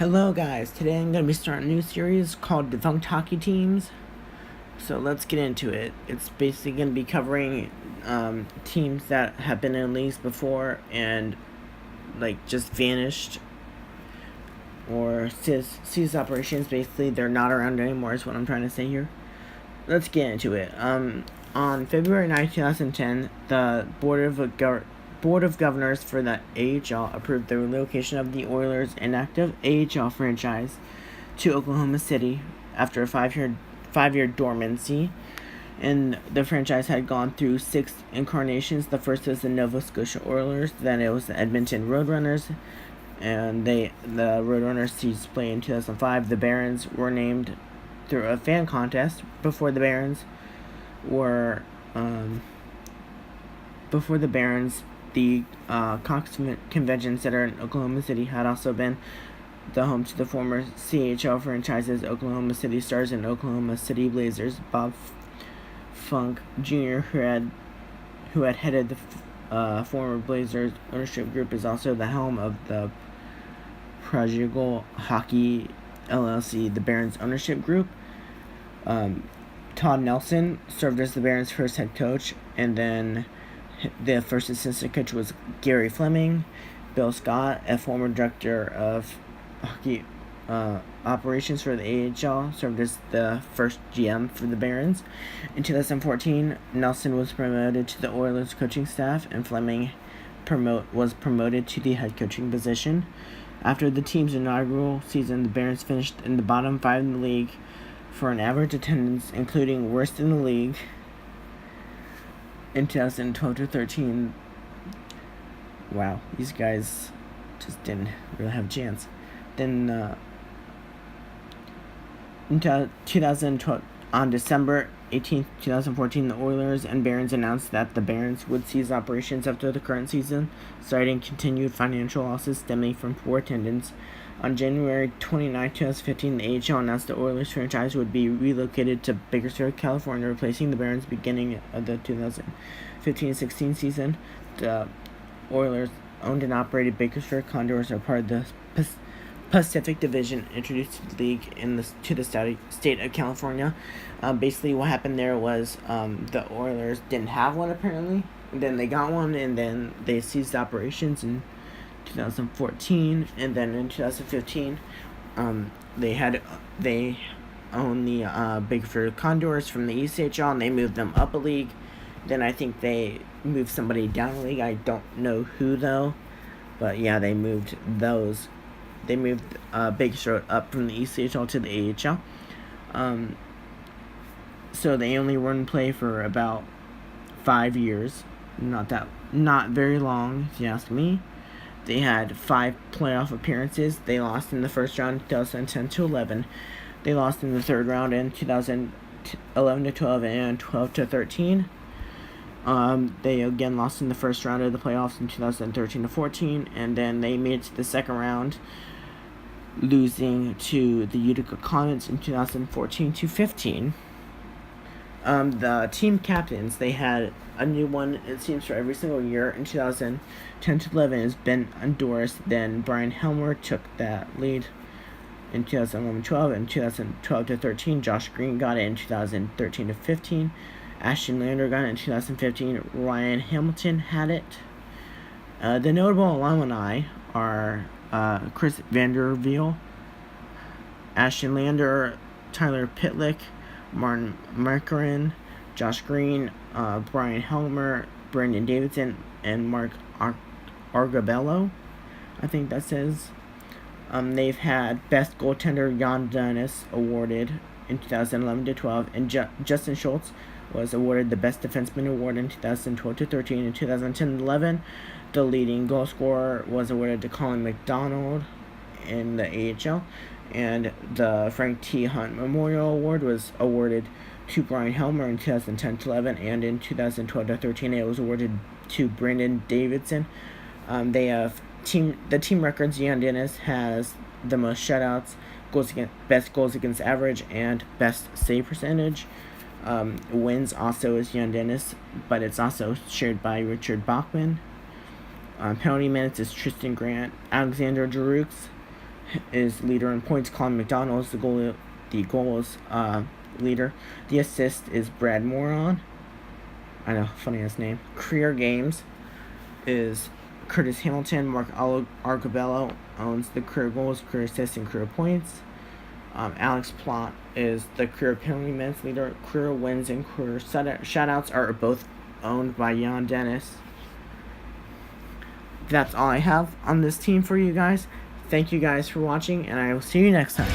Hello guys, today I'm going to be starting a new series called Defunct Hockey Teams. So let's get into it. It's basically going to be covering teams that have been in leagues before and just vanished or ceased operations. Basically, they're not around anymore is what I'm trying to say here. Let's get into it. On February 9, 2010, the Board of Governors for the AHL approved the relocation of the Oilers' inactive AHL franchise to Oklahoma City after a five-year dormancy. And the franchise had gone through 6 incarnations. The first was the Nova Scotia Oilers, then it was the Edmonton Roadrunners, and the Roadrunners ceased play in 2005. The Barons were named through a fan contest before the Barons, the Cox Convention Center in Oklahoma City had also been the home to the former CHL franchises Oklahoma City Stars and Oklahoma City Blazers. Bob Funk Jr., who had headed the former Blazers ownership group, is also the helm of the Prodigal Hockey LLC, the Barons ownership group. Todd Nelson served as the Barons' first head coach, and then the first assistant coach was Gary Fleming. Bill Scott, a former director of hockey operations for the AHL, served as the first GM for the Barons. In 2014, Nelson was promoted to the Oilers coaching staff, and Fleming was promoted to the head coaching position. After the team's inaugural season, the Barons finished in the bottom 5 in the league for an average attendance, including worst in the league in 2012-13. Wow, these guys just didn't really have a chance. Then in 2012, on December 18th, 2014, the Oilers and Barons announced that the Barons would cease operations after the current season, citing continued financial losses stemming from poor attendance. On January 29, 2015, the AHL announced the Oilers franchise would be relocated to Bakersfield, California, replacing the Barons beginning of the 2015-16 season. The Oilers owned and operated Bakersfield Condors are part of the Pacific Division, introduced to the league to the state of California. Basically, what happened there was the Oilers didn't have one apparently, and then they got one, and then they ceased operations in 2014, and then in 2015, they own the Bakersfield Condors from the ECHL, and they moved them up a league. Then I think they moved somebody down a league. I don't know who though, but yeah, they moved those. They moved Bakersfield up from the ECHL to the AHL. So they only run play for about 5 years. Not very long, if you ask me. They had 5 playoff appearances. They lost in the first round in 2010-11. They lost in the third round in 2011-12 and 12-13. They again lost in the first round of the playoffs in 2013-14, and then they made it to the second round, losing to the Utica Comets in 2014-15. The team captains, they had a new one, it seems, for every single year. In 2010-11 is Ben Honduras. Then Brian Helmer took that lead in 2011-12. In 2012-13, Josh Green got it. In 2013-15, Ashton Lander got it. In 2015, Ryan Hamilton had it. The notable alumni are Chris Vanderveel, Ashton Lander, Tyler Pitlick, Martin Markarin, Josh Green, Brian Helmer, Brandon Davidson, and Mark Argabello, I think that says. They've had Best Goaltender Jan Dennis awarded in 2011-12, and Justin Schultz was awarded the Best Defenseman award in 2012-13. In 2010-11, the leading goal scorer was awarded to Colin McDonald in the AHL, and the Frank T. Hunt Memorial Award was awarded to Brian Helmer in 2010-11, and in 2012-13 it was awarded to Brandon Davidson. They have the team records. Jan Dennis has the most shutouts, best goals against average, and best save percentage. Wins also is Jan Dennis, but it's also shared by Richard Bachman. Penalty minutes is Tristan Grant. Alexander Giroux is leader in points. Colin McDonald is the goals leader. The assist is Brad Moron. I know, funniest name. Career games is Curtis Hamilton. Mark Argabello owns the career goals, career assists, and career points. Alex Plott is the career penalty minutes leader. Career wins and career shutouts are both owned by Jan Dennis. That's all I have on this team for you guys. Thank you guys for watching, and I will see you next time.